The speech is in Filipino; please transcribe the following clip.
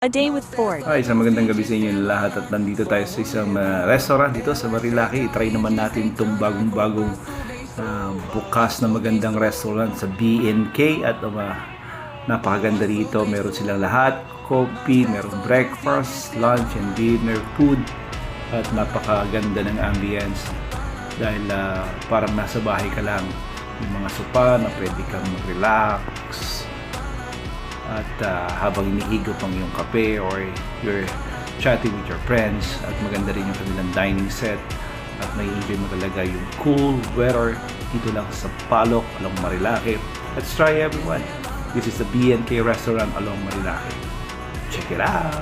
A Day with Ford. Ay, isang magandang gabi sa inyo lahat at nandito tayo sa isang restaurant dito sa Marilaki. I-try naman natin itong bagong-bagong bukas na magandang restaurant sa B&K at napakaganda rito. Meron silang lahat, coffee, meron breakfast, lunch and dinner, food at napakaganda ng ambience dahil parang nasa bahay ka lang. Yung mga sopa na pwede kang mag-relax at habang inihigop ang iyong kape or you're chatting with your friends, at maganda rin yung kanilang dining set at may enjoy mo talaga yung cool weather dito lang sa Palok along Marilaki. Let's try everyone. This is the B&K restaurant along Marilaki. Check it out!